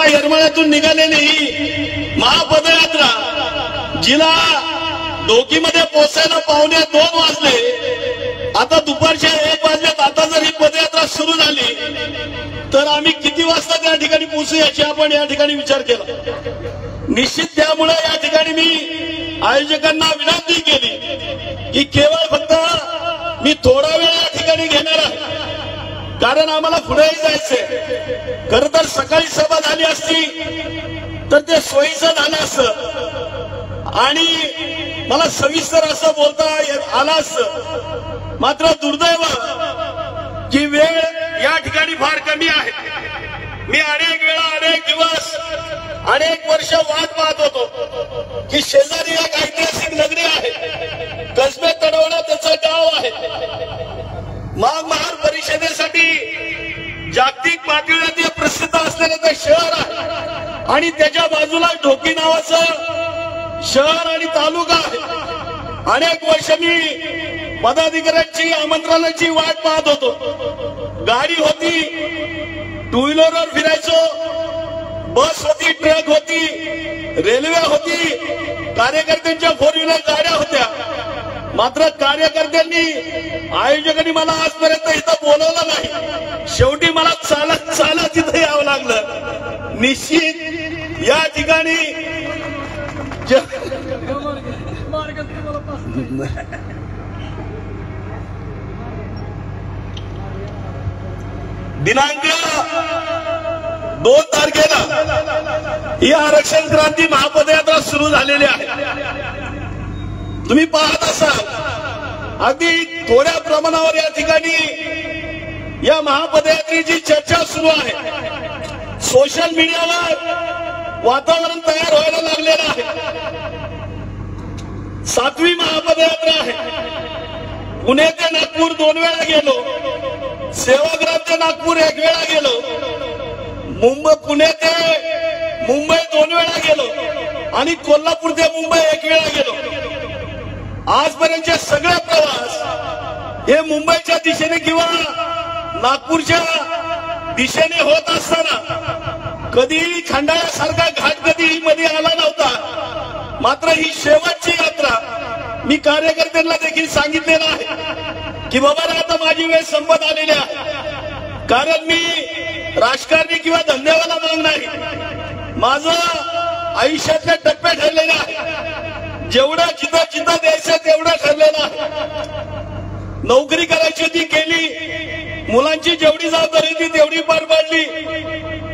येरमाळ्यातून निघालेली ही महापदयात्रा, जिला डोकीमध्ये पोहोचायला 1:45 वाजले, आता दुपारच्या 1 वाजल्यात. आता जर ही पदयात्रा सुरू झाली तर आम्ही किती वाजता त्या ठिकाणी पोहोचू याची आपण या ठिकाणी विचार केला. निश्चित त्यामुळे या ठिकाणी मी आयोजकांना विनंती केली की केवळ फक्त मी थोडा वेळ या ठिकाणी घेणार आहे, कारण आम्हाला पुढेही जायचंय. खर तर सकाळी सभा झाली असती तर ते सोयीचं झालं असतं आणि मला सविस्तर असं बोलता आलं असतं. मात्र दुर्दैव की वेळ या ठिकाणी फार कमी आहे. मी अनेक वेळा, अनेक दिवस, अनेक वर्ष वाट पाहत होतो की शेजारी एक ऐतिहासिक नगरी आहे, कसबे तडवणा त्याचं गाव आहे. महार परिषदेसाठी जागतिक पातळीवर ते प्रसिद्ध असलेलं ते शहर आहे आणि त्याच्या बाजूला ढोकी नावाचं शहर आणि तालुका आहे. अनेक वर्ष मी पदाधिकाऱ्यांची आमंत्रणाची वाट पाहत होतो. गाडी होती, टू व्हीलरवर फिरायचो, बस होती, ट्रक होती, रेल्वे होती, कार्यकर्त्यांच्या 4 व्हीलर गाड्या होत्या. मात्र कार्यकर्त्यांनी, आयोजकांनी मला आजपर्यंत इथं बोलवलं नाही. शेवटी मला चालत चालत इथं यावं लागलं. निश्चित या ठिकाणी दिनांक 2 तारखेला ही आरक्षण क्रांती महापदयात्रा सुरू झालेली आहे. तुम्ही पाहत असाल अगदी थोड्या प्रमाणावर या ठिकाणी या महापदयात्रेची चर्चा सुरू आहे. सोशल मीडियावर वातावरण तयार व्हायला लागलेलं आहे. 7वी महापदयात्रा आहे. पुणे ते नागपूर 2 वेळा गेलो, सेवाग्राम ते नागपूर 1 वेळा गेलो, पुणे ते मुंबई 2 वेळा गेलो आणि कोल्हापूर ते मुंबई 1 वेळा गेलो. आजपर्यंतचे सगळे प्रवास हे मुंबईच्या दिशेने किंवा नागपूरच्या दिशेने होत असताना कधीही खंडाळ्यासारखा घाट कधीही मध्ये आला नव्हता. मात्र ही शेवटची यात्रा मी कार्यकर्त्यांना देखील सांगितलेलं आहे की बाबा आता माझी वेळ संपत आलेली आहे. कारण मी राजकारणी किंवा धंदेवाला माग नाही. माझं आयुष्यातले टप्पे ठरलेले आहे. जेवढं जिथं जिथं द्यायचं तेवढं ठरलेलं आहे. नोकरी करायची ती केली, मुलांची जेवढी जबाबदारी होती तेवढी पार पाडली.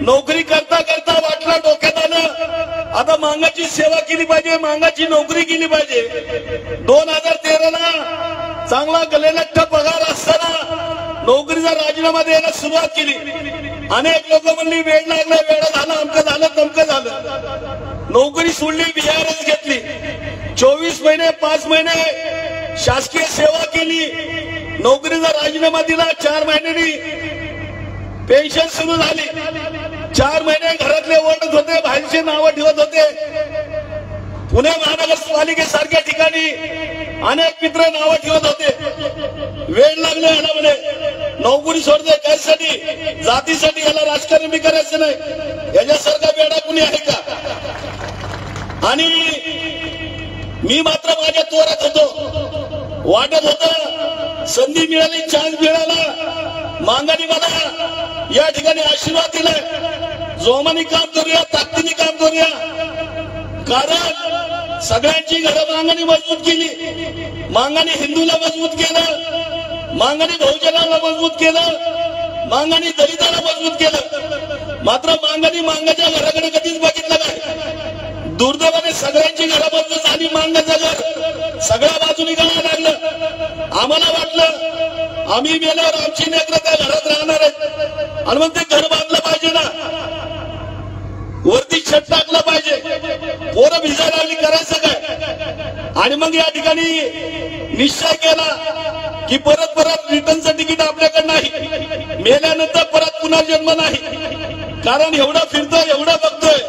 नोकरी करता करता वाटलं डोक्यात आलं आता मांगाची सेवा केली पाहिजे, मांगाची नोकरी केली पाहिजे. 2013ला चांगला गलेलठ्ठ पगार असताना नोकरीचा राजीनामा द्यायला सुरुवात केली. अनेक लोक म्हणली वेळ लागला, वेळ झाला, अमकं झालं, तमकं झालं. नोकरी सोडली, बिहारच घेतली. 24 महिने 5 महिने शासकीय सेवा केली, नोकरीचा राजीनामा दिला. 4 महिन्यांनी पेन्शन सुरू झाली. 4 महिने घरातले ओरडत होते, बाहेरचे नावं ठेवत होते. पुणे महानगरपालिकेसारख्या ठिकाणी अनेक मित्र नावं ठेवत होते. वेळ लागले याला म्हणे, नोकरी सोडते कशासाठी? जातीसाठी. याला राजकारण बी करायचं नाही. याच्यासारखा वेडा कुणी आहे का? आणि मी मात्र माझ्या तोरात होतो. वाटत होतं संधी मिळाली, चान्स मिळाला. मांगाने मला या ठिकाणी आशीर्वाद दिलाय. जोमाने काम करूया, ताकदीने काम करूया. कारण सगळ्यांची घरं मांगाने मजबूत केली. मांगाने हिंदूला मजबूत केलं, मांगाने बहुजनाला मजबूत केलं, मांगाने दलिताला मजबूत केलं. मात्र मांगाने मांगाच्या घराकडे कधीच बघितलं नाही. दुर्दैवाने सगळ्यांची घरं मजबूत झाली, मांगाचं घर सगळ्या बाजूने गावाला लागलं. आम्हाला वाटलं आम्ही गेल्यावर आमची नेत्र त्या घरात राहणार आहेत आणि मग ते घर बांधलं पाहिजे ना, वरती छत टाकलं पाहिजे, पोरं भिजायला लागली, करायचं काय? आणि मग या ठिकाणी निश्चय केला की परत रिटर्नचं तिकीट आपल्याकडे नाही. मेल्यानंतर परत पुन्हा जन्म नाही. कारण एवढं फिरतोय, एवढं बघतोय.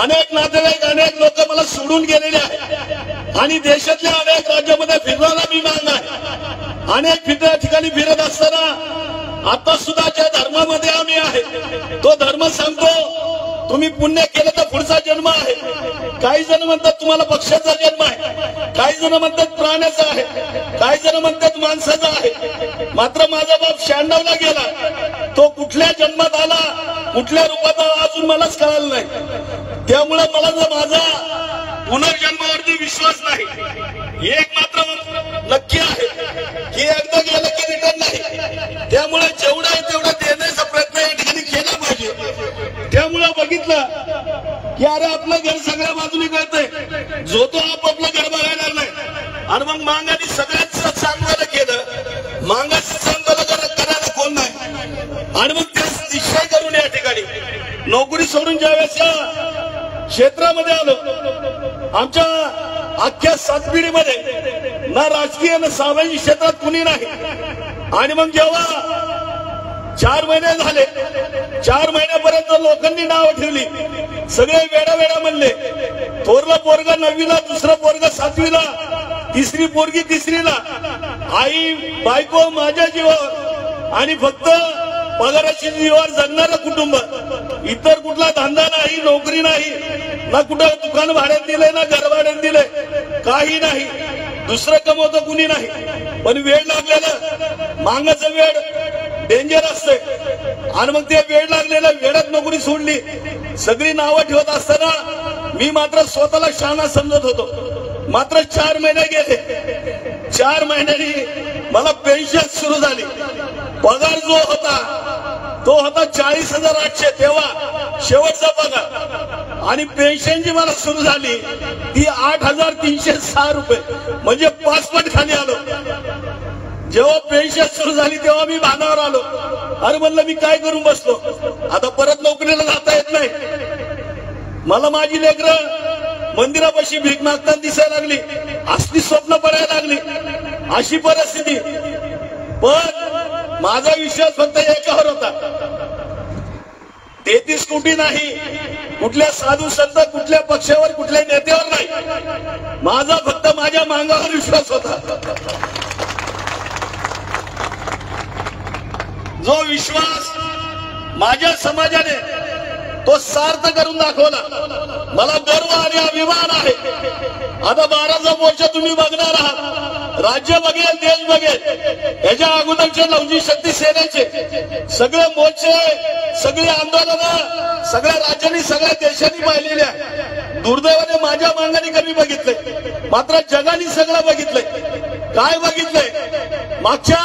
अनेक नातेवाईक, अनेक लोक मला सोडून गेलेले आहेत आणि देशातल्या अनेक राज्यामध्ये फिरणारा मी माग आहे. अनेक ठिकाणी फिरत असताना आता सुद्धा ज्या धर्मामध्ये आम्ही आहे तो धर्म सांगतो तुम्ही पुण्य केलं तर पुढचा जन्म आहे. काही जण म्हणतात तुम्हाला पक्षाचा जन्म आहे, काही जण म्हणतात प्राण्याचा आहे, काही जण म्हणतात माणसाचा आहे. मात्र माझा बाप 96 ला गेला, तो कुठल्या जन्मात आला, कुठल्या रूपात आला अजून मलाच कळालं नाही. त्यामुळे मला जर माझा पुनर्जन्मावरती विश्वास नाही. एक मात्र नक्की आहे की एकदा गेलं की रिटर्न नाही. त्यामुळे जेवढा आहे तेवढा देण्याचा प्रयत्न या ठिकाणी केला पाहिजे. त्यामुळे बघितलं की अरे आपलं घर सगळ्या बाजूने कळतंय, जो तो आपापलं घर बघायला लागलाय. आणि मग मांगाने सगळ्यांचं चांगलं केलं, मांगाचं चांगलं करायला कोण नाही. आणि मग ते निश्चय करून या ठिकाणी नोकरी सोडून ज्यावेळेस क्षेत्रामध्ये आलो, आमच्या अख्ख्या सातपिढीमध्ये ना राजकीय ना सामाजिक क्षेत्रात कुणी नाही. आणि मग जेव्हा 4 महिने झाले, 4 महिन्यापर्यंत लोकांनी नाव ठेवली, सगळे वेडा वेडा म्हणले. थोरला पोरगा 9वीला, दुसरा पोरगा 7वीला, तिसरी पोरगी 3रीला. आई बायको माझ्या जीवावर आणि फक्त पगाराची जीवावर जगणारं कुटुंब. इतर कुठला धंदा नाही, नोकरी नाही, ना कुठं दुकान भाड्यात दिलंय, ना घर भाड्यात दिलंय, काही नाही. दुसरं कमवतं कुणी नाही. पण वेळ लागलेलं, मांगाचं वेळ डेंजर असते. आणि मग ते वेळ लागलेलं, वेळात नोकरी सोडली. सगळी नावं ठेवत असताना मी मात्र स्वतःला शहाणा समजत होतो. मात्र 4 महिने गेले, 4 महिन्यांनी मला पेन्शन सुरू झाली. पगार जो होता तो होता 40,800 तेव्हा शेवटचा पगार. आणि पेन्शन जी मला सुरू झाली ती 8,306 रुपये, म्हणजे 5 पट खाली आलो. जेव्हा पेन्शन सुरू झाली तेव्हा मी भानावर आलो. अरे म्हणलं मी काय करून बसलो, आता परत नोकरीला जाता येत नाही. मला माझी लेकरं मंदिरापाशी भीक मागताना दिसायला लागली, असली स्वप्न पडायला लागली, अशी परिस्थिती. पण माझा विश्वास फक्त एकावर होता, 33 कोटी नाही, कुठल्या साधू संत, कुठल्या पक्षावर, कुठल्या नेत्यावर नाही. माझा फक्त माझ्या मांगावर विश्वास होता. जो विश्वास माझ्या समाजाने तो सार्थ करून दाखवला. मला गर्व आणि अभिमान आहे. आता 12चा मोर्चा तुम्ही बघणार आहात. राज्य बघेल, देश बघेल. याच्या अगोदरचे लवजी शक्ती सेनेचे सगळे मोर्चे, सगळी आंदोलनं सगळ्या राज्यांनी, सगळ्या देशांनी पाहिलेली आहे. दुर्दैवाने माझ्या मांगाने कमी बघितलंय, मात्र जगाने सगळं बघितलंय. काय बघितलंय? मागच्या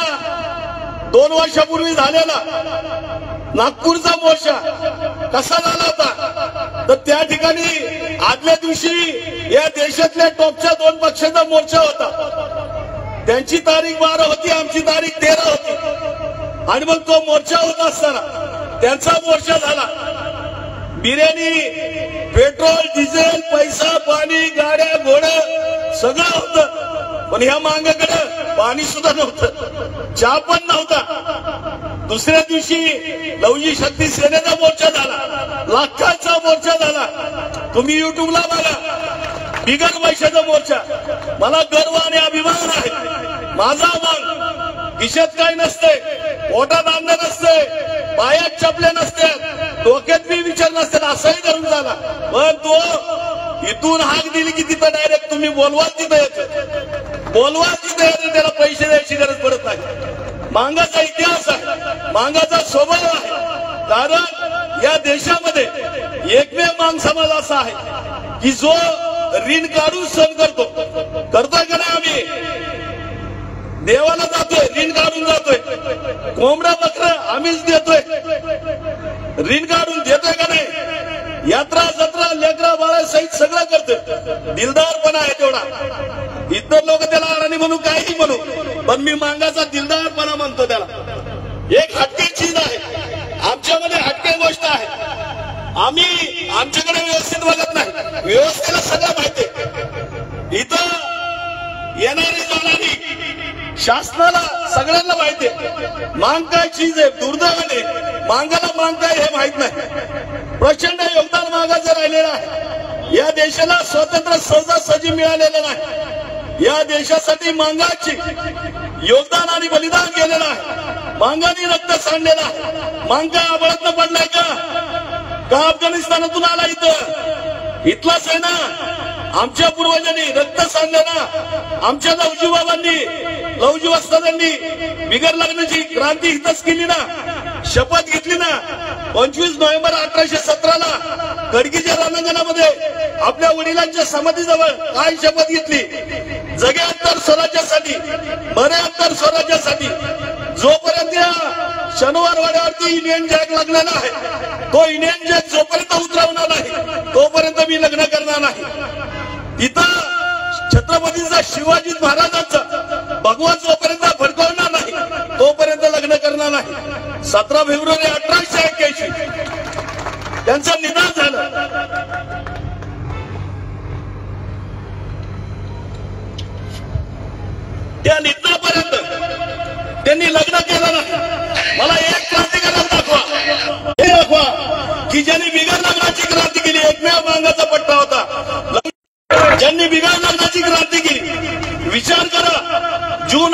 2 वर्षापूर्वी झालेला नागपूरचा मोर्चा कसा झाला होता, तर त्या ठिकाणी आदल्या दिवशी या देशातल्या टॉपच्या 2 पक्षांचा मोर्चा होता. त्यांची तारीख 12 होती, आमची तारीख 13 होती. आणि मग तो मोर्चा होत असताना त्यांचा मोर्चा झाला. बिर्याणी, पेट्रोल, डिझेल, पैसा, पाणी, गाड्या, घोडं सगळं होतं. पण ह्या मांगाकडे पाणी सुद्धा नव्हतं, चहा पण नव्हता. दुसऱ्या दिवशी लवजी शक्ती सेनेचा मोर्चा झाला, लाखांचा मोर्चा झाला. तुम्ही युट्यूबला बघा, बिगर पैशाचा मोर्चा. मला गर्व आणि अभिमान आहे. माझा मांग खिशात काय नसते, पोटात अन्न नसते, पायात चपले नसते, डोक्यात बी विचार नसते, असाही धरून झाला. पण तो इथून हाक दिली की तिथं डायरेक्ट तुम्ही बोलवाल तिथं येतं, बोलवाल तिथं येतं. त्याला पैसे द्यायची गरज पडत नाही. मांगाचा इतिहास आहे, मांगाचा स्वभाव आहे. कारण या देशामध्ये एकमेव मांग समाज असा आहे की जो ऋण काढून सण करतोय का नाही. आम्ही देवाला जातोय, ऋण काढून जातोय. कोंबडा बकरा आम्हीच देतोय, ऋण काढून देतोय का नाही. यात्रा जत्रा लेकरा बाळा सहित सगळं करतोय. दिलदारपणा आहे तेवढा. इतर लोक त्याला अडाणी म्हणू, काही म्हणू, पण मी मांगाचा दिलदारपणा म्हणतो त्याला. एक हटके चीज आहे, आमच्यामध्ये हटके गोष्ट आहे. आम्ही आमच्याकडे व्यवस्थित बघत नाही, व्यवस्थेला सगळं माहिती. इथं येणारी जाणारी शासनाला सगळ्यांना माहिती. मांग काय चीज आहे, दुर्दैवाने मांगाला मांग काय हे माहित नाही. प्रचंड योगदान मागाचं राहिलेलं आहे. या देशाला स्वातंत्र्य सहजासहजी मिळालेलं नाही. या देशासाठी मांगाची योगदान आणि बलिदान केलेलं आहे. मांगाने रक्त सांडलेलं आहे. मांग काय आबळातनं पडलाय का? का अफगाणिस्तानातून आला इथलाच आहे ना? आमच्या पूर्वजांनी रक्त सांडलं ना, आमच्या लवजी बाबांनी, लवजी वस्तादांनी बिगर लग्नाची क्रांती इथंच केली ना, शपथ घेतली ना. 25 नोव्हेंबर 1817ला गडकीच्या रणांगणामध्ये आपल्या वडिलांच्या समाधीजवळ काय शपथ घेतली? जगे अंतर स्वराज्यासाठी, मरे अंतर स्वराज्यासाठी. जोपर्यंत या शनिवार वाड्यावरती इंडियन जॅक लागलेला आहे, तो इंडियन जॅक जोपर्यंत उतरवणार नाही तोपर्यंत मी लग्न करणार नाही. इथं छत्रपतीचा शिवाजी महाराजांचा भगवा जोपर्यंत फडकवणार नाही तोपर्यंत लग्न करणार नाही. 17 फेब्रुवारी 1881 त्यांचं निधन झालं. त्या निधनापर्यंत त्यांनी लग्न केलं नाही. मला एक क्रांतिकारक दाखवा, हे दाखवा की ज्यांनी बिगर लग्नाची क्रांती केली. एकमेव मांगाचा पट्टा होता ज्यांनी बिगर लग्नाची क्रांती केली. विचार करा, जून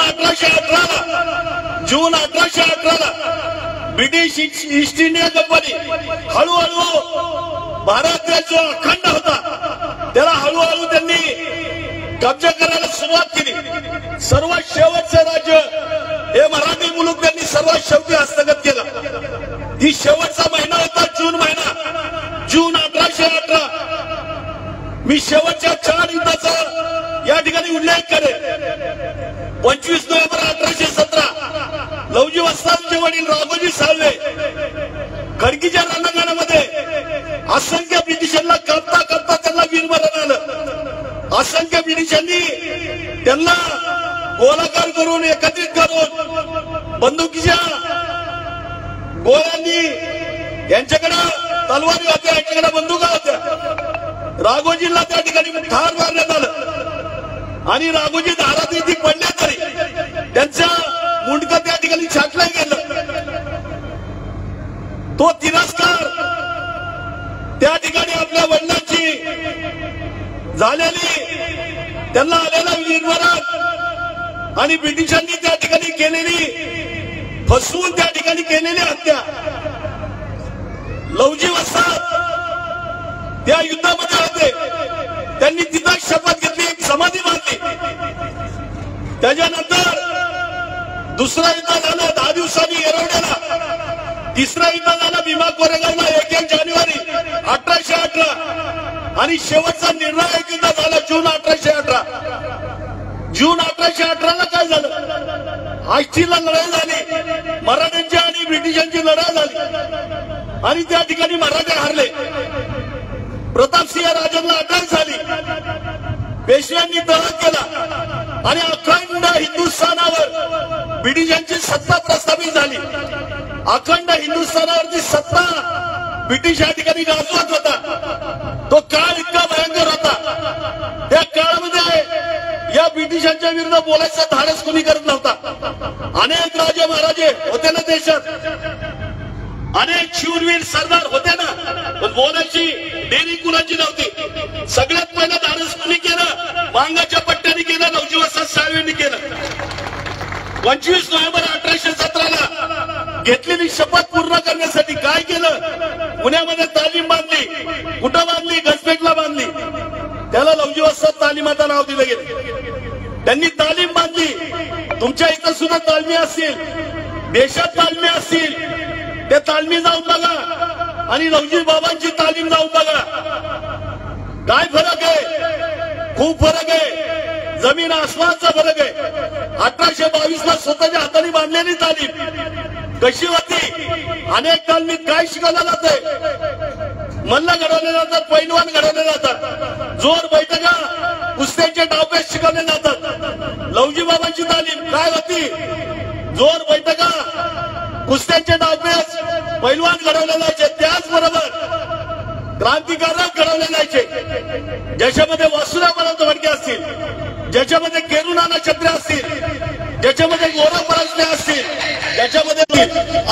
1818ला ब्रिटिश ईस्ट इंडिया कंपनी हळूहळू भारत देश जो अखंड होता त्याला हळूहळू त्यांनी कब्जा करायला सुरुवात केली. सर्वात शेवटचं राज्य हे मराठी मुलूक त्यांनी सर्वात शेवटी हस्तगत केलं. ती शेवटचा महिना होता जून महिना, जून 1818. मी शेवटच्या 4 युद्धाचा या ठिकाणी उल्लेख करेन. 25 नोव्हेंबर 1817 लवजी वस्तादांचे वडील राघोजी साळवे खडकीच्या रणांगणामध्ये असंख्य ब्रिटिशांना कापता कापता त्यांना वीरमरण आलं. असंख्य ब्रिटिशांनी त्यांना गोलाकार करून एकत्रित करून बंदुकीच्या गोळ्यांनी, यांच्याकडे तलवारी होत्या, यांच्याकडे बंदुका होत्या. राघोजींना त्या ठिकाणी ठार मारण्यात आलं आणि राघोजी दारात येथे पडले तरी त्यांच्या मुंडकं त्या ठिकाणी छाटलं गेलं. तो तिरस्कार त्या ठिकाणी आपल्या वडिलांची झालेली, त्यांना आलेला वीरमरण आणि ब्रिटिशांनी त्या ठिकाणी केलेली, फसवून त्या ठिकाणी केलेली हत्या. लवजी वस्ताद त्या युद्धामध्ये होते. त्यांनी तिथं शपथ घेतली, एक समाधी बांधली. त्याच्यानंतर दुसरं युद्ध झालं 10 दिवसांनी येरवड्याला. तिसरं युद्ध झालं भीमा कोरेगावला 1 जानेवारी 1818 आणि शेवटचा निर्णायक युद्ध झालं जून 1818. जून 1818ला काय झालं? आष्टीला लढाई झाली, मराठ्यांची आणि ब्रिटिशांची लढाई झाली आणि त्या ठिकाणी मराठे हारले. प्रतापसिंह राजांना अटक झाली, पेशव्यांनी तह केला आणि अखंड हिंदुस्थानावर ब्रिटिशांची सत्ता प्रस्थापित झाली. अखंड हिंदुस्थानावरची सत्ता ब्रिटिश या ठिकाणी गाजवत होता. तो काळ इतका भयंकर होता. त्या काळामध्ये या ब्रिटिशांच्या विरुद्ध बोलायचं धाडस कोणी करत नव्हता. अनेक राजे महाराजे होते ना देशात, अनेक शूरवीर सरदार होते ना, पण बोलायची देरी कुणाची नव्हती. सगळ्यात पहिलं धाडस कोणी केलं? मांगाच्या पट्ट्याने केलं, लवजी वस्ताद साळवेंनी केलं. 25 नोव्हेंबर 1817ला घेतलेली शपथ पूर्ण करण्यासाठी काय केलं? पुण्यामध्ये तालीम बांधली. कुठं बांधली? गजपेटला बांधली. त्याला लवजी वस्ताद तालीमाचं नाव दिलं गेलं. त्यांनी तालीम बांधली. तुमच्या इथं सुद्धा तालमी असतील, देशात तालमी असतील, त्या तालमी जाऊन बघा आणि लवजी बाबांची तालीम जाऊन बघा. काय फरक आहे? खूप फरक आहे, जमीन आसमानचा फरक आहे. 1822ला स्वतःच्या हाताने बांधलेली तालीम कशी होती? अनेक तालमीत काय शिकवलं जातंय? मल्ल घडवले जातात, पैलवान घडवले जातात, जोर बैठका, कुस्त्यांचे डावपेच शिकवले जातात. लवजी बाबांची तालीम काय होती? जोर बैठका, कुस्त्यांचे डावपेच, पैलवान घडवले जायचे. त्याचबरोबर क्रांतिकारक घडवले जायचे, ज्याच्यामध्ये वासुदेव बळवंत फडके असतील, ज्याच्यामध्ये केरुनाना छत्रे असतील, ज्याच्यामध्ये गोरा परांजपे असतील, ज्याच्यामध्ये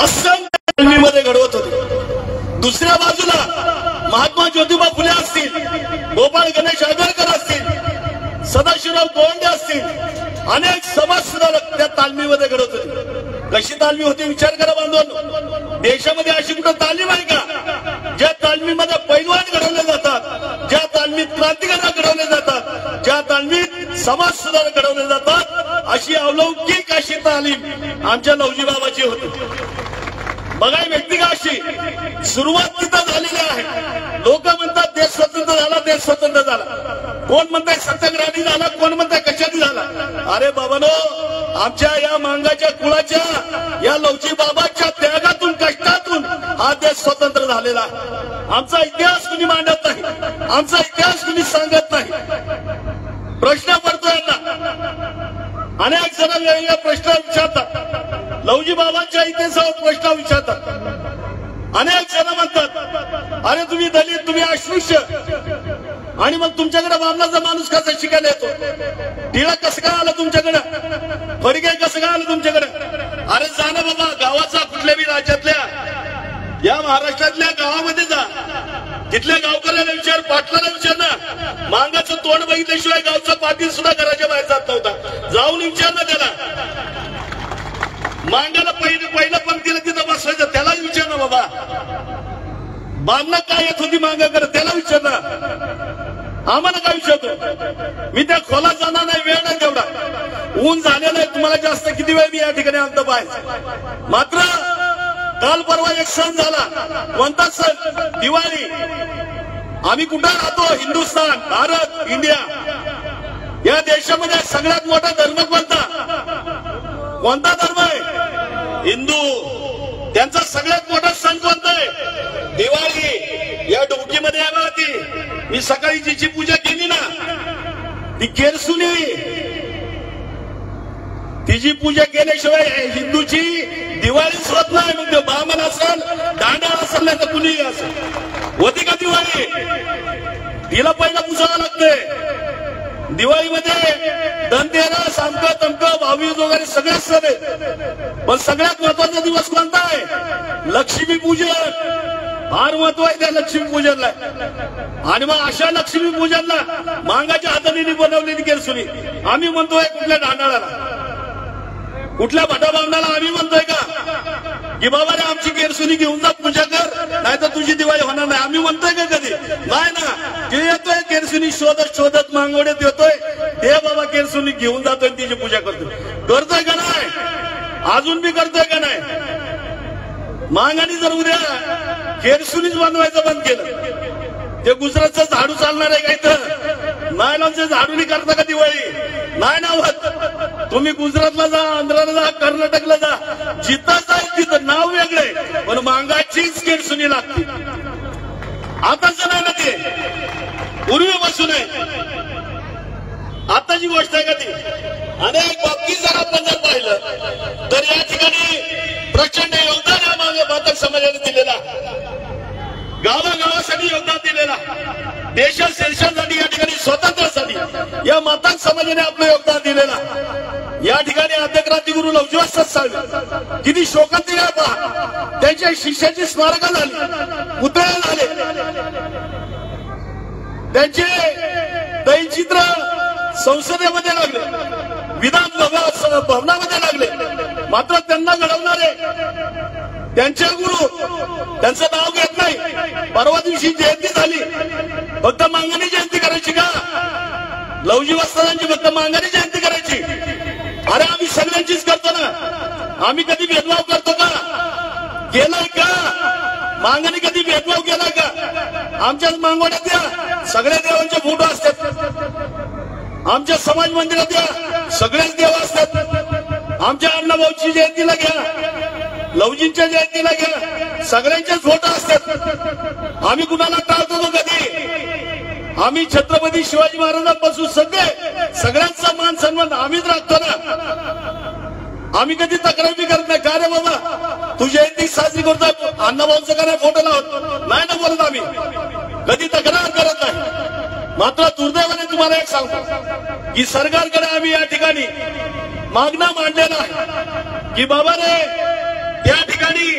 असंख्य तालमीमध्ये घडवत होते. दुसऱ्या बाजूला महात्मा ज्योतिबा फुले असतील, गोपाळ गणेश आगरकर असतील, सदाशिवराव गोंडे असतील, अनेक समाज सुधारक त्या तालमीमध्ये घडवत होते. कशी तालमी होती विचार करा बांधवांनो. देशामध्ये अशी कुठं तालीम आहे का ज्या तालमी विद्वान घडवले जातात, ज्या तालमीत क्रांतिकारक घडवले जातात, ज्या तालमीत समाज सुधारक घडवले जातात, अशी अलौकिक अशी तालीम आमच्या लवजी बाबाची होती. बघा व्यक्ती का अशी सुरुवात तिथं झालेली आहे. लोक म्हणतात देश स्वतंत्र झाला, देश स्वतंत्र झाला. कोण म्हणताय सत्याग्रहाने झाला, कोण म्हणताय कशाने झाला. अरे बाबानो, आमच्या या मांगाच्या कुळाच्या या लवजी बाबाच्या त्यागातून कष्टातून हा देश स्वतंत्र झालेला आहे. आमचा इतिहास कुणी मांडत नाही, आमचा इतिहास कुणी सांगत नाही. प्रश्न पडतोय ना, अनेक जण वेगवेगळे प्रश्न विचारतात, लवजी बाबांच्या इतिहासावर प्रश्न विचारतात. अनेक जण म्हणतात अरे तुम्ही दलित, तुम्ही अस्पृश्य, आणि मग तुमच्याकडे बामणाचा माणूस कसा शिकायला येतो, टिळक कसं काय आलं तुमच्याकडे, फडके कसं काय आलं तुमच्याकडे. अरे जा ना बाबा, गावाचा कुठल्याही राज्यातल्या या महाराष्ट्रातल्या गावामध्ये जा, तिथल्या गावकऱ्याला विचार, पाटलाला विचार ना. मांगाचं तोंड बघितल्याशिवाय गावचा पाटील सुद्धा घराच्या बाहेर जात नव्हता. जाऊन विचार ना त्याला. मांगाला पहिलं पंक्तीला तिथं बसवायचं, त्यालाच विचार ना बाबा. बामणा काय येत होती मांगाकडे, त्याला विचार ना. आम्हाला काय विचारतो. मी त्या खोलात जाणार नाही, वेळ नाही तेवढा. ऊन झालेलं आहे, तुम्हाला जास्त किती वेळ मी या ठिकाणी आणतो पाहिजे. मात्र काल परवा एक सण झाला. कोणता सण? दिवाळी. आम्ही कुठं राहतो? हिंदुस्थान, भारत, इंडिया. या देशामध्ये सगळ्यात मोठा धर्म कोणता? कोणता धर्म आहे? हिंदू. त्यांचा सगळ्यात मोठा सण कोणता आहे? दिवाळी. या डोकीमध्ये आहे बघा ती. मी सकाळी जिची पूजा केली ना, ती केरसुनी. तिची पूजा केल्याशिवाय हिंदूची दिवाळीच होत नाही. मग ते बामण असेल, दांड्या असेल, नाही तर कुणीही असेल. होती का दिवाळी? तिला पहिला पुसावं लागतंय. दिवाळीमध्ये धनतेरस, आमकं तमकं, भाऊबीज वगैरे सगळ्याच सण आहेत. पण सगळ्यात महत्वाचा दिवस कोणता आहे? लक्ष्मी पूजन. फार महत्व आहे त्या लक्ष्मी पूजनला. आणि मग अशा लक्ष्मी पूजनला मांगाच्या हाताने बनवलेली केरसुनी. आम्ही म्हणतोय कुठल्या दांडाळाला, कुठल्या भटाबावणाला आम्ही म्हणतोय का की बाबा रे आमची केरसुनी घेऊन जा, पूजा कर, नाही तर तुझी दिवाळी होणार नाही. आम्ही म्हणतोय का कधी? नाही ना. जे येतोय केरसुनी शोधत शोधत मांगोड्यात येतोय, ते बाबा केरसुनी घेऊन जातोय, तिची पूजा करतोय का नाही? अजून बी करतोय का नाही? मांगाने जर उद्या केरसुनीच बनवायचं बंद केलं, ते गुजरातचं झाडू चालणार आहे काय? तर नाही ना, झाडूनी करता का दिवाळी? नाही ना होत. तुम्ही गुजरातला जा, आंध्राला जा, कर्नाटकला जा, जिथं जाईल तिथं नाव वेगळे, पण मांगाचीच केरसुनी लागते. आताच नाही ना ते, पूर्वीपासून आहे. आताची गोष्ट आहे का ती? अनेक बाबतीत जर आपण जर पाहिलं तर या ठिकाणी प्रचंड योगदान या मातक समाजाने दिलेला, गावागावासाठी योगदान दिलेला, देशासाठी या ठिकाणी स्वातंत्र्यासाठी या मातक समाजाने आपलं योगदान दिलेला. या ठिकाणी आद्यक्रांतिगुरू लवजी वस्ताद साहेब किती शोकांतिक आहे पहा. त्यांच्या शिष्याची स्मारकं झाली, पुतळे झाले, त्यांचे दैनचित्र संसदेमध्ये लागले, विधान भवनामध्ये लागले. मात्र त्यांना घडवणारे त्यांचे गुरु, त्यांचं नाव घेत नाही. परवा दिवशी जयंती झाली, फक्त मांगानी जयंती करायची का? लवजी वस्तादांची फक्त मांगानी जयंती करायची? अरे आम्ही सगळ्यांचीच करतो ना. आम्ही कधी भेदभाव करतो का? केलाय का? मांगानी कधी भेदभाव केलाय का? आमच्याच मांगोड्यात या सगळ्या देवांचे फोटो असतात. आमच्या समाज मंदिरात या सगळेच देव असतात. आमच्या अण्णाभाऊची जयंतीला घ्या, लवजींच्या जयंतीला घ्या, सगळ्यांचेच फोटो असतात. आम्ही कुणाला टाळतो का कधी? आम्ही छत्रपती शिवाजी महाराजांपासून सगळ्यांचा मान सन्मान आम्हीच राखतो ना. आम्ही कधी तक्रार बी करत नाही. का रे बाबा तू जयंती साजरी करतो, अण्णाभाऊंचं का नाही फोटो लावत? नाही ना बोलत आम्ही, कधी तक्रार करत नाही. मात्र दुर्दैवाने तुम्हाला एक सांगतो की सरकारकडे आम्ही या ठिकाणी मागणं मांडलेला आहे की बाबा रे त्या ठिकाणी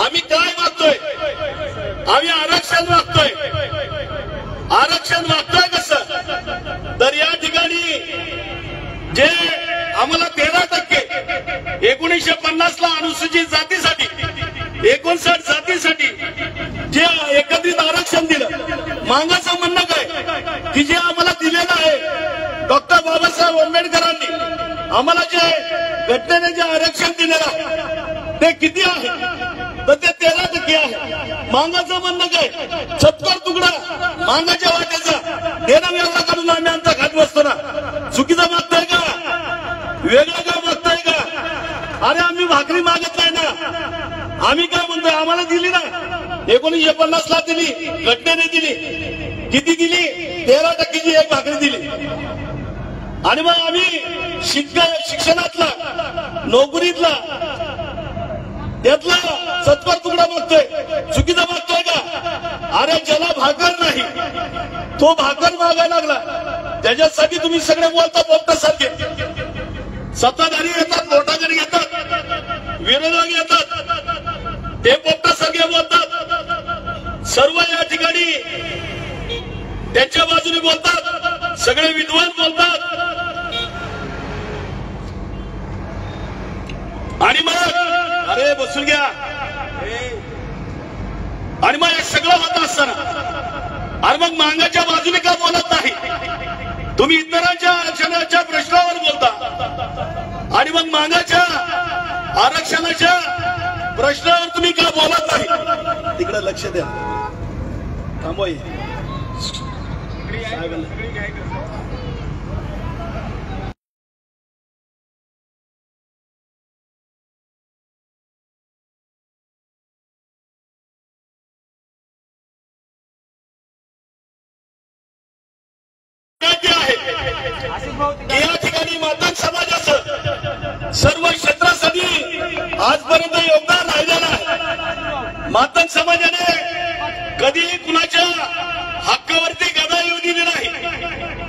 आम्ही काय मागतोय? आम्ही आरक्षण मागतोय. आरक्षण मागतोय कसं? तर या ठिकाणी जे आम्हाला 13% 1950ला अनुसूचित जातीसाठी 59 जातीसाठी जे एकत्रित आरक्षण दिलं, मागाचं म्हणणं काय की जे आम्हाला दिलेलं आहे डॉक्टर बाबासाहेब आंबेडकरांनी आम्हाला जे घटनेने जे आरक्षण दिलेलं आहे ते किती आहे, तर ते 13% आहे. मागाचं म्हणणं काय, 70 तुकडा मागाच्या वाट्याचा देणं व्यवहार काढून आम्ही आमचा खात बसतो ना. चुकीचं मागतोय का, वेगळं का मागतोय का? अरे आम्ही भाकरी मागत नाही ना, आम्ही काय म्हणतोय आम्हाला दिली ना, 1950 ला दिली, घटनेने दिली. किती दिली, 13%ची एक भाकरी दिली. आणि मग आम्ही शिक्षणातला, नोकरीतला त्यातला 70 तुकडा मागतोय. चुकीचा मागतोय का? अरे ज्याला भाकर नाही तो भाकर मागायला लागला. त्याच्यासाठी तुम्ही सगळे बोलता पोपटासारखे. सत्ताधारी येतात, पोटाकडे घेतात, विरोधक येतात, ते पोपटासारखे बोलतात. सर्व या ठिकाणी त्यांच्या बाजूने बोलतात, सगळे विद्वान बोलतात. आणि मग अरे बसून घ्या. आणि मग हे सगळं होत असताना अरे मग मागाच्या बाजूने का बोलत नाही तुम्ही? इतरांच्या आरक्षणाच्या प्रश्नावर बोलता आणि मग मागाच्या आरक्षणाच्या प्रश्नावर तुम्ही का बोलत नाही? तिकडे लक्ष द्या. थांबोय या ठिकाणी मातंग समाजाचं सर्व क्षेत्रासाठी आजपर्यंत योगदान राहिलेलं आहे. मातंग समाजाने कधीही कुणाच्या हक्कावरती गदा येऊ दिली नाही.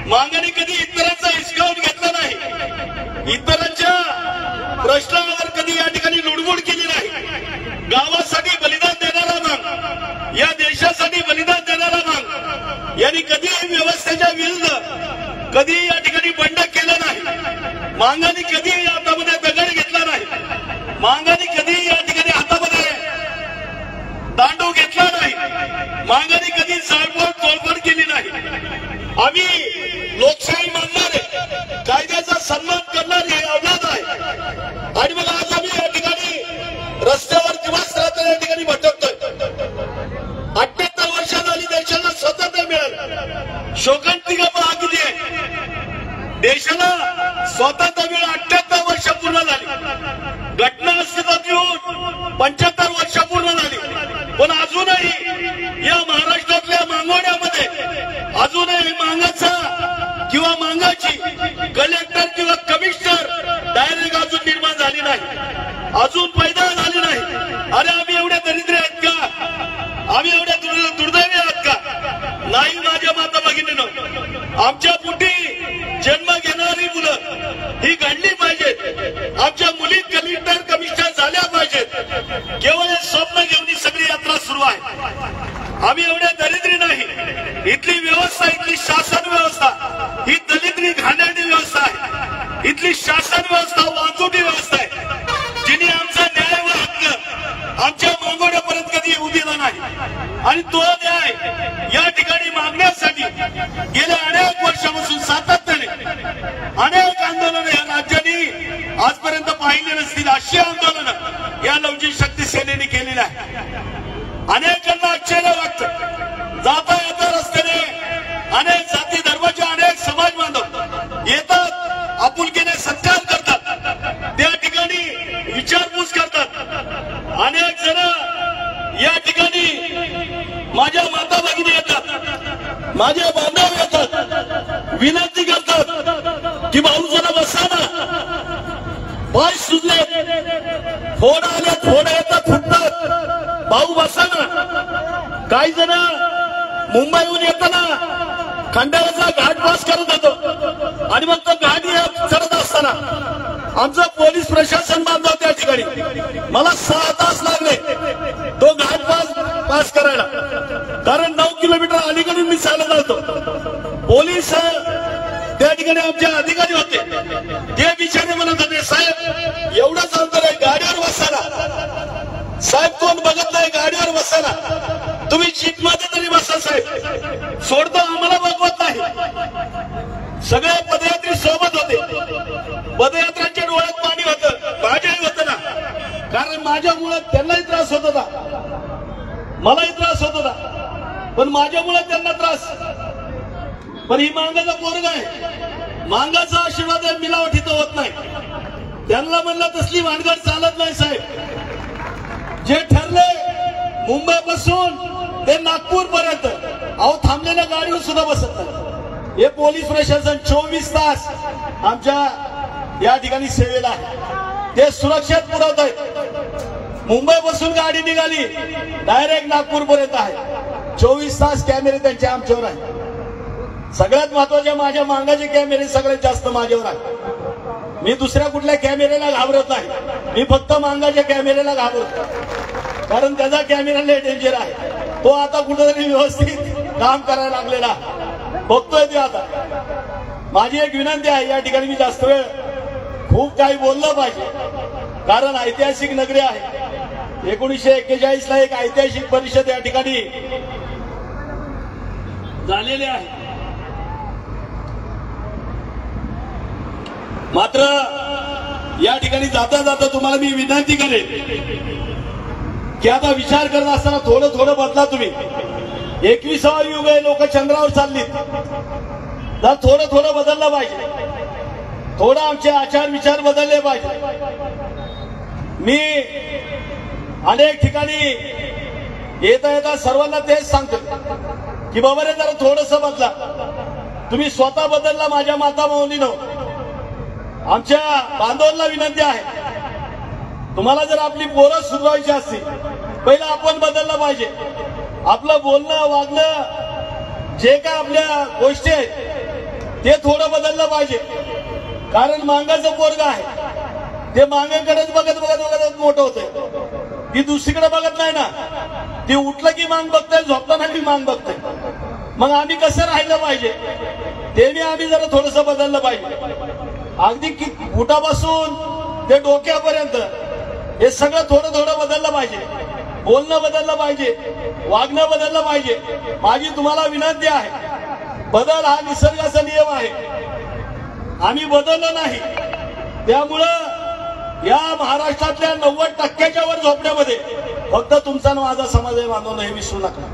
मागाने कधी इतरांचा हिसकावून घेतला नाही. इतरांच्या प्रश्नावर कधी या ठिकाणी लुडबुड केली नाही. गावासाठी बलिदान देणारा मांग, या देशासाठी बलिदान देणारा मांग यांनी कधीही व्यवस्थेच्या विरुद्ध कधी या ठिकाणी बंड केलं नाही. मांगाने कधी हातामध्ये दगड घेतला नाही. मांगाने कधी या ठिकाणी हातामध्ये दांडू घेतला नाही. मांगाने कधी जाळपोळ तोडफोड केली नाही. आम्ही लोकशाही मानणारे, कायद्याचा सन्मान करणारे अवलाद आहे. आणि मग आज आम्ही या ठिकाणी रस्त्यावर दिवस रात्र या ठिकाणी भटकतोय. 78 वर्ष झाली देशाला स्वातंत्र्य मिळालं. शोकांतिका पहा किती आहे. देशाला स्वातंत्र्य मिळून 78 वर्ष पूर्ण झाली. घटना अस्तित्वात येऊन 75 वर्ष पूर्ण झाली. पण अजूनही या महाराष्ट्रातल्या मागवण्यामध्ये अजूनही मागाचा किंवा मागाची कलेक्टर किंवा कमिशनर डायरेक्ट अजून निर्माण झाली नाही, अजून पैदा झाली नाही. अरे आम्ही एवढे दरिद्र आहेत का? आम्ही एवढे दुर्दैवी आहात का? नाही माझ्या माता भगिनींनो, आमच्या पोटी जन्म घेणारी मुलं ही घडली पाहिजेत. आमच्या मुली कलेक्टर कमिशनर झाल्या पाहिजेत. केवळ हे स्वप्न घेऊन ही सगळी यात्रा सुरू आहे. आम्ही एवढे दरिद्री नाही. इथली व्यवस्था, इथली शासन व्यवस्था ही दलिद्री घाणेरडी व्यवस्था आहे. इथली शासन व्यवस्था वाजोटी व्यवस्था आहे, जिने आमचा न्याय व हक्क आमच्या मागवण्यापर्यंत कधी येऊ दिला नाही. आणि तो न्याय या ठिकाणी मागण्यासाठी गेल्या अनेक वर्षापासून सातत्याने अनेक आंदोलनं या राज्यांनी आजपर्यंत पाहिली नसतील अशी आंदोलनं या लवचिक शक्ती सेनेने केलेली आहे. अनेकांना आश्चर्य वाटतं. जाता येता रस्त्याने अनेक जाती धर्माचे अनेक समाज बांधव येतात, आपुलकीने सत्कार करतात, त्या ठिकाणी विचारपूस करतात. अनेक जण या ठिकाणी माझ्या माता भगिनी येतात, माझे बांधव येतात, विनंती करतात की भाऊ जरा बसा ना, पाय सुजले, फोड आले, फोड येतात, फुटतात, भाऊ बसा ना. काही जण मुंबईहून येताना खंडाळ्याचा घाट पास करत होतो आणि मग तो घाट चढत असताना आमचं पोलीस प्रशासन बांधव त्या ठिकाणी मला 6 तास लागले तो घाट पास करायला. कारण 9 किलोमीटर अलीकडून मी चालत आलतो. पोलीस त्या ठिकाणी आमचे अधिकारी होते, ते बिचारे म्हणत होते साहेब एवढंच अंतर आहे, गाडीवर बसायला साहेब कोण बघत नाही गाडीवर बसायला, तुम्ही जीप मध्ये तरी बसा साहेब, सोडतो आम्हाला बघवत नाही. सगळे पदयात्री सोबत होते, पदयात्रांच्या डोळ्यात पाणी होतं, माझ्याही होतं ना, कारण माझ्यामुळे त्यांनाही त्रास होत होता, मलाही त्रास होत होता, पण माझ्यामुळे त्यांना त्रास. पण ही मांगाचा पोरग आहे, मांगाचा आशीर्वाद मिलावट इथं होत नाही. त्यांना म्हणलं तसली भानगड चालत नाही साहेब. जे ठरले मुंबईपासून ते नागपूर पर्यंत, अहो थांबलेल्या गाडीवर सुद्धा बसत नाही. हे पोलीस प्रशासन 24 तास आमच्या या ठिकाणी सेवेला आहे, ते सुरक्षेत पुरवत आहे. मुंबईपासून गाडी निघाली डायरेक्ट नागपूर पर्यंत आहे, 24 तास कॅमेरे त्यांचे आमच्यावर आहे. सगळ्यात महत्वाचे माझ्या मांगाचे कॅमेरे सगळ्यात जास्त माझ्यावर आहे. मी दुसऱ्या कुठल्या कॅमेऱ्याला घाबरत नाही, मी फक्त मांगाच्या कॅमेऱ्याला घाबरतो, कारण त्याचा कॅमेरा लय डेंजर आहे. तो आता कुठेतरी व्यवस्थित काम करायला लागलेला बघतोय ते आता. माझी एक विनंती आहे, या ठिकाणी मी जास्त वेळ खूप काही बोललं पाहिजे, कारण ऐतिहासिक नगरी आहे. 1941 ला एक ऐतिहासिक परिषद या ठिकाणी झालेली आहे. मात्र या ठिकाणी जाता जाता तुम्हाला मी विनंती करेन की आता विचार करत असताना थोडं थोडं बदला तुम्ही. 21वा युग आहे, लोक चंद्रावर चाललीत, जर थोडं थोडं बदललं पाहिजे, थोडं आमचे आचार विचार बदलले पाहिजे. मी अनेक ठिकाणी येता येता सर्वांना तेच सांगतो की बाबा रे जरा थोडस बदला. तुम्ही स्वतः बदलला माझ्या माता माऊलीनं. आमच्या बांधवांना विनंती आहे, तुम्हाला जर आपली पोरं सुधारायची असतील, पहिलं आपण बदललं पाहिजे. आपलं बोलणं वागणं जे काय आपल्या गोष्टी आहेत ते थोडं बदललं पाहिजे. कारण मांगाचं पोरग आहे, ते मांगाकडेच बघत बघत बघत मोठं होतंय, ती दुसरीकडे बघत नाही ना. ती उठलं की मांग बघतंय, झोपताना की मांग बघतंय. मग आम्ही कसं राहिलं पाहिजे ते आम्ही जरा थोडंसं बदललं पाहिजे. अगदी फुटापासून ते डोक्यापर्यंत हे सगळं थोडं थोडं बदललं पाहिजे. बोलणं बदललं पाहिजे, वागणं बदललं पाहिजे. माझी तुम्हाला विनंती आहे, बदल हा निसर्गाचा नियम आहे, आम्ही बदललो नाही. त्यामुळं या महाराष्ट्रातल्या 90% वर झोपड्यामध्ये फक्त तुमचा आणि माझा समाज आहे बांधवनं, हे विसरू नका.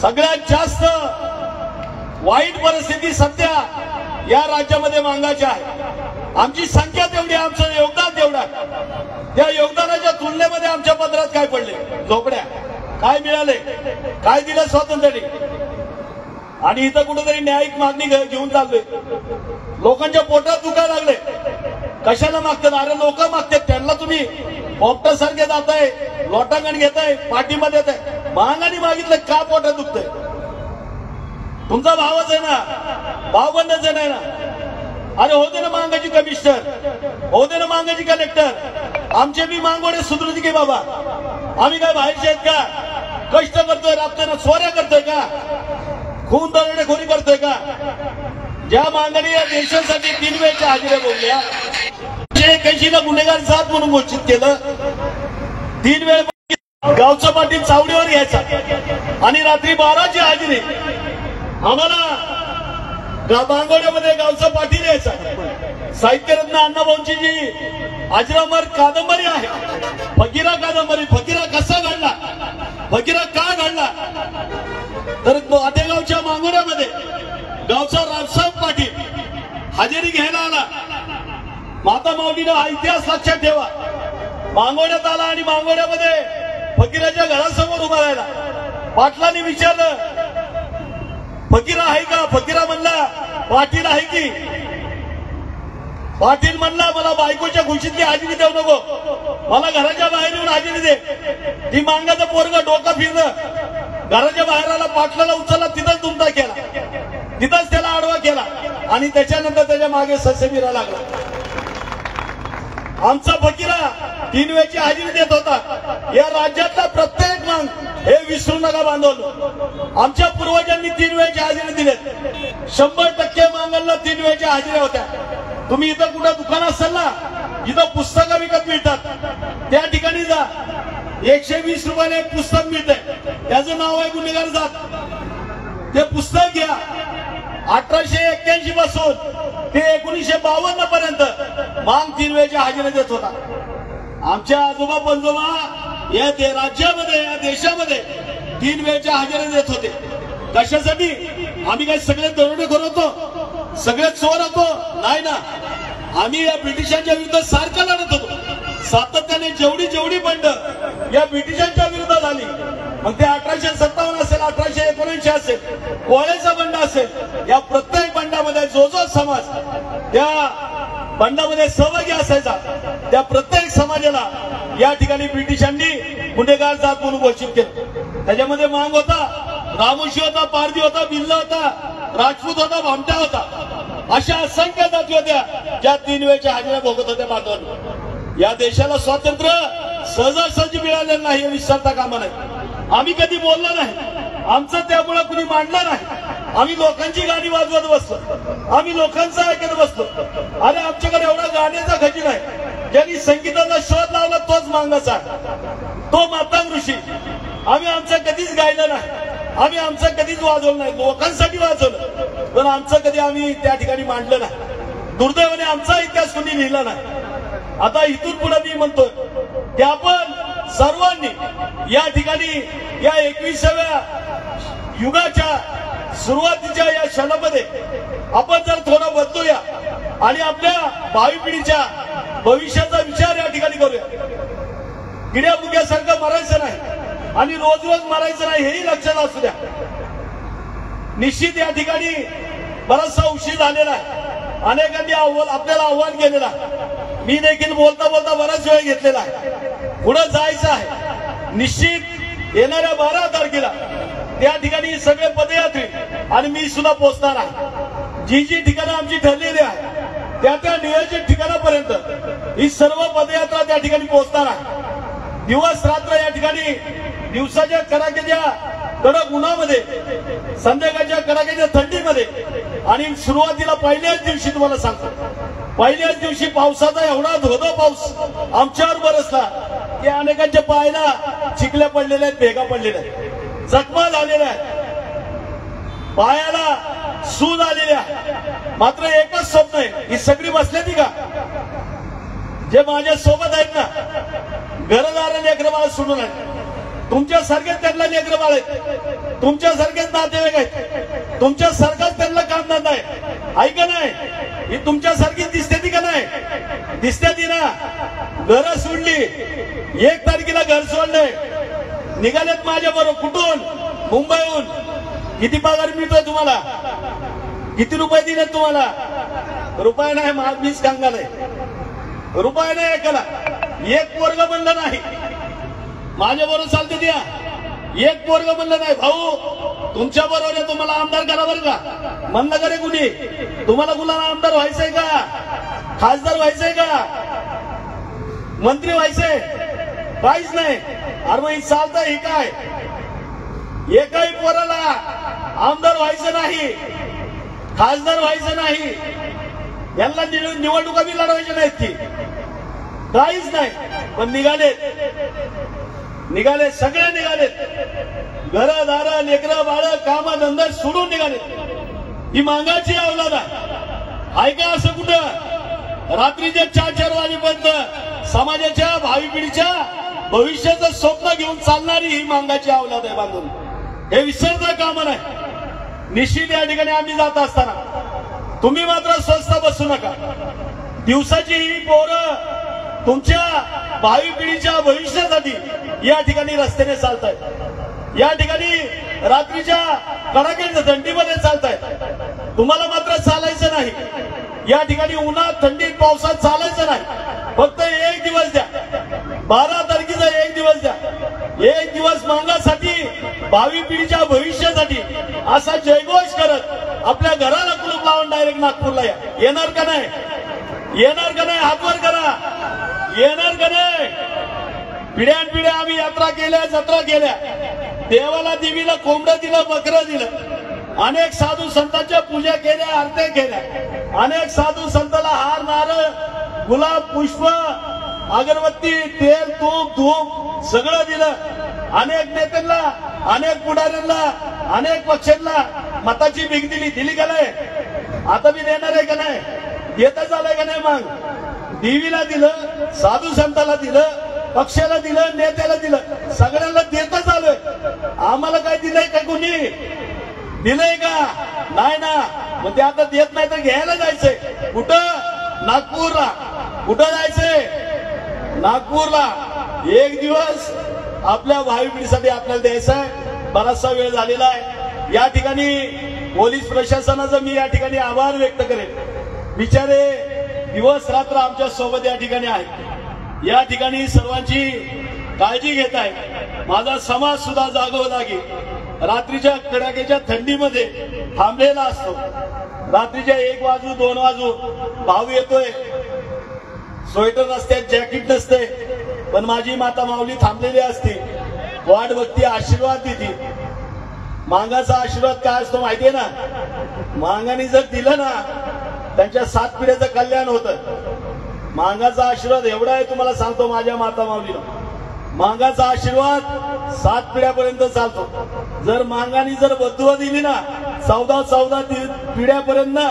सगळ्यात जास्त वाईट परिस्थिती सध्या या राज्यामध्ये मांगाची आहे. आमची संख्या तेवढी, आमचं योगदान तेवढं. त्या योगदानाच्या तुलनेमध्ये आमच्या पदरात काय पडले, झोपड्या काय मिळाले, काय दिलं स्वातंत्र्याने. आणि इथं कुठेतरी न्यायिक मागणी घेऊन चाललोय. लोकांच्या पोटात दुखायला लागले. कशाला मागतात? अरे लोक मागतात, त्यांना तुम्ही पोपटासारखे जाताय, लोटांगण घेताय, पाठीमध्ये येताय. महागाने मागितलं का पोटात दुखतंय? तुमचा भावच आहे ना, भावबंदच नाही ना. अरे होते ना मांगाची कमिशनर, होते ना मांगाची कलेक्टर. आमचे बी मांगोडे सुधरती की बाबा? आम्ही काय बाहेरचे आहेत का? कष्ट करतोय, राबतोय, चोऱ्या करतोय का? खून दरोडेखोरी करतोय का? ज्या मांगाने या देशासाठी 3 वेळच्या हाजिऱ्या बोलल्या, 81ला गुन्हेगार जात म्हणून घोषित केलं. 3 वेळ गावचा पाटील चावडीवर घ्यायचा आणि रात्री 12ची हाजिरी आम्हाला बांगोड्यामध्ये गावचा पाटील यायचा. साहित्यरत्न अण्णाभाऊंची जी अजरामर कादंबरी आहे, फकीरा कादंबरी, फकीरा कसा घडला, फकीरा का घडला, तर आतेगावच्या मांगोड्यामध्ये गावचा रावसाहेब पाटील हजेरी घ्यायला आला. माता माऊलीनं हा इतिहास लक्षात ठेवा. मांगोड्यात आला आणि मांगोड्यामध्ये फकीराच्या घरासमोर उभा राहिला. पाटलांनी विचारलं, फकीरा आहे का? फकीरा म्हणला पाटील आहे की. पाटील म्हणला मला बायकोच्या खुशीतली हाजिरी देऊ नको, मला घराच्या बाहेर येऊन हाजिरी दे. ती मांगाचं पोरग डोकं फिरलं, घराच्या बाहेर आला, पाटलाला उचलला, तिथंच दुमता केला, तिथंच त्याला आडवा केला आणि त्याच्यानंतर त्याच्या मागे ससेमिरा लागला. आमचा फकीरा 3 वेळची हाजिरी देत होता. या राज्यातला प्रत्येक मांग हे विसरू नका बांधवलं. आमच्या पूर्वजांनी 3 वेळची हाजिरी दिलेत. 100% मांगांना 3 वेळच्या हाजिऱ्या होत्या. तुम्ही इथं कुठं दुकान असाल ना, इथं पुस्तकं विकत मिळतात. त्या ठिकाणी जा, 120 रुपयाला एक पुस्तक मिळतंय, त्याचं नाव आहे गुन्हेगार जात. ते पुस्तक घ्या. 1881 पासून ते 1952 पर्यंत मांग 3 वेळेच्या हजेरी देत होता. आमच्या आजोबा पंजोबा या राज्यामध्ये, या देशामध्ये 3 वेळेच्या हजेरी देत होते. कशासाठी? आम्ही काय सगळे दरोडेखोर होतो, सगळे चोर होतो? नाही ना. आम्ही या ब्रिटिशांच्या विरुद्ध सारखं लढत होतो. सातत्याने जेवढी बंड या ब्रिटिशांच्या विरुद्ध झाली, मग ते 1857 असेल, 1879 असेल, कोळ्याचा बंड असेल, या प्रत्येक बंडामध्ये जो समाज त्या बंडामध्ये सहभागी असायचा, त्या प्रत्येक समाजाला या ठिकाणी ब्रिटिशांनी गुन्हेगार जात म्हणून घोषित केलं. त्याच्यामध्ये मांग होता, रामोशी होता, पारधी होता, बिल्ला होता, राजपूत होता, भामटा होता. अशा असंख्य जाती होत्या ज्या 3 वेळेच्या हजेऱ्या भोगत होत्या. बांधवांनो, या देशाला स्वातंत्र्य सहजासहजी मिळालेलं नाही हे विसरता कामा नये. आम्ही कधी बोललो नाही, आमचं त्यामुळे कुणी मांडलं नाही. आम्ही लोकांची गाणी वाजवत बसलो, आम्ही लोकांचं ऐकत बसलो. अरे आमच्याकडे एवढा गाण्याचा खजिना आहे, ज्यांनी संगीताचा शोध लावला तोच मांगाचा, तो मातांग ऋषी. आम्ही आमचं कधीच गायलं नाही, आम्ही आमचं कधीच वाजवलं नाही, लोकांसाठी वाजवलं, पण आमचं कधी आम्ही त्या ठिकाणी मांडलं नाही. दुर्दैवाने आमचा इतिहास कोणी लिहिला नाही. आता इथून पुढे मी म्हणतोय की आपण सर्वांनी या ठिकाणी या 21व्या युगाच्या सुरुवातीच्या या क्षणामध्ये आपण जर थोडं बदलूया आणि आपल्या भावी पिढीच्या भविष्याचा विचार या ठिकाणी करूया. किड्या मुक्यासारखं मरायचं नाही आणि रोज रोज मरायचं नाही, हेही लक्षात असू द्या. निश्चित या ठिकाणी बराचसा उशीर झालेला आहे. अनेकांनी आपल्याला आव्हान केलेलं आहे. मी देखील बोलता बोलता बराच वेळ घेतलेला आहे. पुढे जायचं आहे. निश्चित येणाऱ्या 12 तारखेला त्या ठिकाणी सगळे पदयात्री आणि मी सुद्धा पोहोचणार आहे. जी ठिकाणं आमची ठरलेली आहे त्या नियोजित ठिकाणापर्यंत ही सर्व पदयात्रा त्या ठिकाणी पोहोचणार आहे. दिवस रात्र या ठिकाणी, दिवसाच्या कडाक्याच्या कडक उन्हामध्ये, संध्याकाळच्या कडाक्याच्या थंडीमध्ये आणि सुरुवातीला पहिल्याच दिवशी तुम्हाला सांगतो, पहिल्याच दिवशी पावसाचा एवढा धोधो पाऊस आमच्यावर बरसला की अनेकांच्या पायाला चिखल्या पडलेल्या आहेत, भेगा पडलेल्या आहेत, जखमा झालेल्या आहेत, पायाला सूज आलेल्या. मात्र एकच स्वप्न आहे, ही सगळी बसलेली का जे माझ्या सोबत आहेत ना, घरदार लेकरं बाळ सोडून आहेत. तुमच्यासारखेच त्यांना लेकरं बाळ आहेत, तुमच्यासारखेच नातेवाईक आहेत, तुमच्यासारखाच त्यांना कामधंदा आहे का नाही? ही तुमच्यासारखीच दिसते ती का नाही? दिसते ती ना. घर सोडली, 1 तारखेला घर सोडले, निघालेत माझ्या बरोबर. कुठून? मुंबईहून. किती पगार मिळतोय तुम्हाला? किती रुपये दिलेत तुम्हाला? रुपये नाही, मीच कांगाल आहे. रुपये नाही एकाला. एक पोरग म्हणलं नाही माझ्या बरोबर चालते द्या, एक पोरग म्हणलं नाही भाऊ तुमच्या बरोबर आहे, तुम्हाला आमदार करा बरं का म्हणलं का रे कुणी? तुम्हाला कुणाला आमदार व्हायचंय का? खासदार व्हायचंय का? मंत्री व्हायचंय? काहीच नाही. अरे मग चालतंय हे काय? एकाही पोराला आमदार व्हायचं नाही, खासदार व्हायचं नाही, यांना निवडणुका बी लढवायच्या नाहीत की काहीच नाही. पण निघाले सगळे निघालेत. घरदार लेकरं बाळ काम धंदा सोडून निघाले. ही मांगाची अवलाद आहे का? असं कुठं रात्रीच्या 4-4 वाजेपर्यंत समाजाच्या भावी पिढीच्या भविष्याचं स्वप्न घेऊन चालणारी ही मांगाची अवलाद आहे बांधून. हे विसरता कामा नाही. निश्चित या ठिकाणी आम्ही जात असताना तुम्ही मात्र स्वस्थ बसू नका. दिवसाची ही पोरं तुमच्या भावी पिढीच्या भविष्यासाठी या ठिकाणी रस्त्याने चालतायत, या ठिकाणी रात्रीच्या कडाक्याच्या थंडीमध्ये चालतायत. तुम्हाला मात्र चालायचं नाही. या ठिकाणी उन्हात थंडीत पावसात चालायचं नाही. फक्त 1 दिवस द्या, 12 तारखेचा 1 दिवस द्या. 1 दिवस मांगासाठी, भावी पिढीच्या भविष्यासाठी असा जयघोष करत आपल्या घराला कुलूप लावून डायरेक्ट नागपूरला या. येणार का नाही? येणार का नाही? हातवर करा. येणार का नाही? पिढ्यानपिढ्या आम्ही यात्रा केल्या, जत्रा केल्या, देवाला देवीला कोंबडं दिलं, बकरं दिलं, अनेक साधू संतांच्या पूजा केल्या, आरत्या केल्या, अनेक साधू संतांना हार, नारळ, गुलाब, पुष्प अगरबत्ती, तेल, तूप, धूप सगळं दिलं. अनेक नेत्यांना, अनेक पुढाऱ्यांना, अनेक पक्षांना मताची भीक दिली का नाही? आता मी देणार आहे का नाही? देतच आलंय का नाही? मग देवीला दिलं, साधू संताला दिलं, पक्षाला दिलं, नेत्याला दिलं, सगळ्यांना देतच आलोय. आम्हाला काय दिलंय का? कोणी दिलंय का? नाही ना. मग ते आता देत नाही तर घ्यायला जायचंय. कुठं? नागपूरला. कुठं जायचंय? नागपूरला. एक दिवस आपल्या भावी पिढीसाठी आपल्याला द्यायचा आहे. बराचसा वेळ झालेला आहे. या ठिकाणी पोलीस प्रशासनाचं मी या ठिकाणी आभार व्यक्त करेन. बिचारे दिवस रात्र आमच्या सोबत या ठिकाणी आहेत. या ठिकाणी सर्वांची काळजी घेत आहे. माझा समाज सुद्धा जागो जागी रात्रीच्या कडाक्याच्या थंडीमध्ये थांबलेला असतो. रात्रीच्या 1 वाजू 2 वाजू भाऊ येतोय. स्वेटर नसते, जॅकेट नसते, पण माझी माता माऊली थांबलेली असते, वाट बघती, आशीर्वाद देते. मांगाचा आशीर्वाद काय असतो माहितीये ना? मांगाने जर दिलं ना त्यांच्या 7 पिढ्याचं कल्याण होतं. मांगाचा आशीर्वाद एवढा आहे तुम्हाला सांगतो माझ्या माता माऊलीला. मांगाचा आशीर्वाद 7 पिढ्यापर्यंत चालतो. जर मांगाने जर बदुवा दिली ना 14 पिढ्यापर्यंत ना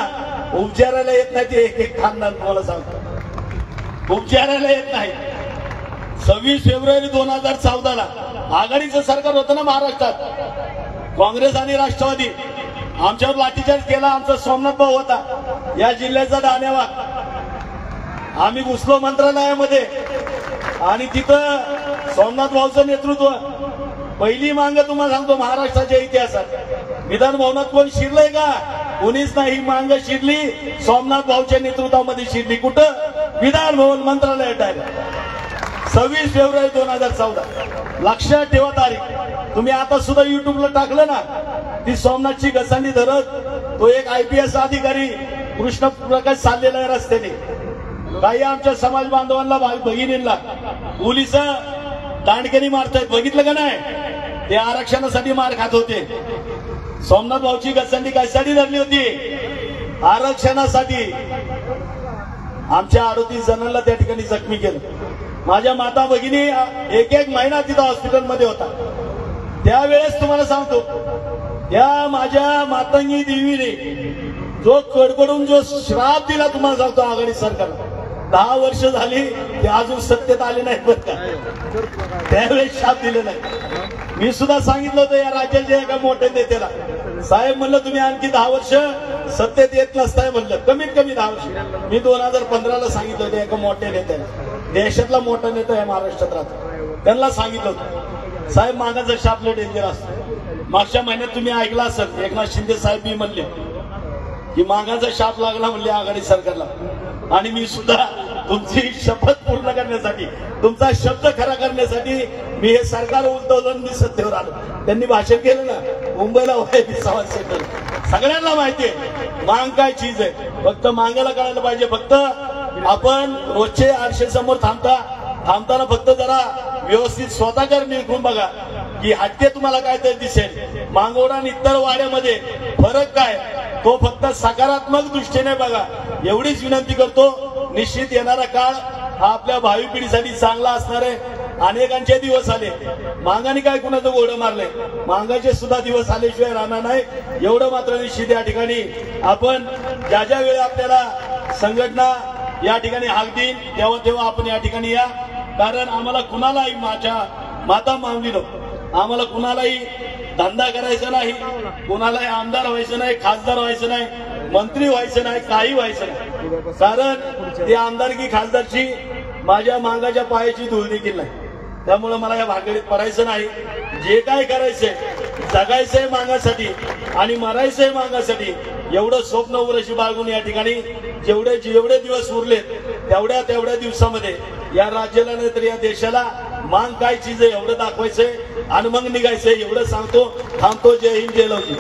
उपचारायला येत नाही. ते एक खानदान तुम्हाला सांगतो उपचारायला येत नाही. 26 फेब्रुवारी 2014ला आघाडीचं सरकार होतं ना महाराष्ट्रात. काँग्रेस आणि राष्ट्रवादी आमच्यावर लाठीचार्ज केला. आमचा सोमनाथ भाऊ होता या जिल्ह्याचा दाण्यावा. आम्ही घुसलो मंत्रालयामध्ये आणि तिथं सोमनाथ भाऊचं नेतृत्व. पहिली मांग तुम्हाला सांगतो महाराष्ट्राच्या इतिहासात विधान भवनात कोण शिरलंय का? कोणीच नाही. ही मांग शिरली सोमनाथ भाऊच्या नेतृत्वामध्ये शिरली. कुठं? विधान भवन मंत्रालयात डायरेक्ट 26 फेब्रुवारी 2014. लक्षात ठेवा तारीख. तुम्ही आता सुद्धा युट्यूबला टाकलं ना ती सोमनाथची घसंडी धरत तो एक IPS अधिकारी कृष्ण प्रकाश चाललेला आहे रस्त्याने. काही आमच्या समाज बांधवांना भगिनींना पोलिस दांडकेनी मारतायत. बघितलं का नाही? ते आरक्षणासाठी मार खात होते. सोमनाथ भाऊची घसंडी कशासाठी धरली होती? आरक्षणासाठी. आमच्या 38 जणांना त्या ठिकाणी जखमी केलं. माझ्या माता भगिनी एक महिना तिथं हॉस्पिटलमध्ये होता. त्यावेळेस तुम्हाला सांगतो त्या माझ्या मातंगी देवीने जो कडकडून जो श्राप दिला तुम्हाला सांगतो आघाडी सरकारला. 10 वर्ष झाली ते अजून सत्तेत आले नाहीत बरं का. त्यावेळेस शाप दिले नाही. मी सुद्धा सांगितलं होतं या राज्याच्या एका मोठ्या नेत्याला, साहेब म्हणलं तुम्ही आणखी 10 वर्ष सत्तेत येत नसताय म्हणलं, कमीत कमी 10 वर्ष. मी 2015ला सांगितलं होतं एका मोठ्या नेत्याला, देशातला मोठा नेता आहे महाराष्ट्रात राहतो, त्यांना सांगितलं होतं साहेब मागाचा शाप लय डेंजर असतो. मागच्या महिन्यात तुम्ही ऐकला असेल एकनाथ शिंदे साहेब मी म्हणले की मागाचा शाप लागला म्हणले आघाडी सरकारला. आणि मी सुद्धा तुमची शपथ पूर्ण करण्यासाठी तुमचा शब्द खरा करण्यासाठी मी हे सरकार उलटवलं मी सत्तेवर आलो. त्यांनी भाषण केलं ना मुंबईला होते संवाद सेंटर. सगळ्यांना माहितीये मांग काय चीज आहे. फक्त मांगायला कळायला पाहिजे. फक्त आपण रोजचे आरशे समोर थांबताना फक्त जरा व्यवस्थित स्वतःकडे निरखून बघा की हटके तुम्हाला काय तरी दिसेल. मांगोडा आणि इतर वाड्यामध्ये फरक काय तो फक्त सकारात्मक दृष्टीने बघा एवढीच विनंती करतो. निश्चित येणारा काळ हा आपल्या भावी पिढीसाठी चांगला असणार आहे. अनेकांचे दिवस आले, मांगाने काय कुणाचं घोडं मारलंय, मांगाचे सुद्धा दिवस आल्याशिवाय राहणार नाही एवढं मात्र निश्चित. या ठिकाणी आपण ज्या वेळी आपल्याला संघटना या ठिकाणी हाक देईल तेव्हा आपण या ठिकाणी या. कारण आम्हाला कुणालाही माझ्या माता माऊलीनं आम्हाला कुणालाही धंदा करायचा नाही, कुणालाही आमदार व्हायचं नाही, खासदार व्हायचं नाही, मंत्री व्हायचं नाही, काही व्हायचं नाही. कारण ती आमदारकी खासदारची माझ्या मांगाच्या पायाची धूळ देखील नाही. त्यामुळे मला या भानगडीत पडायचं नाही. जे काय करायचंय जगायचंय मागासाठी आणि मरायचंय मागासाठी एवढं स्वप्न उरशी बाळगून या ठिकाणी जेवढे दिवस उरले तेवढ्या दिवसामध्ये या राज्याला नाही तर या देशाला मांग काय चीज आहे एवढं दाखवायचंय आणि मग निघायचंय एवढं सांगतो. थांबतो. जय हिंद, जय लवजी.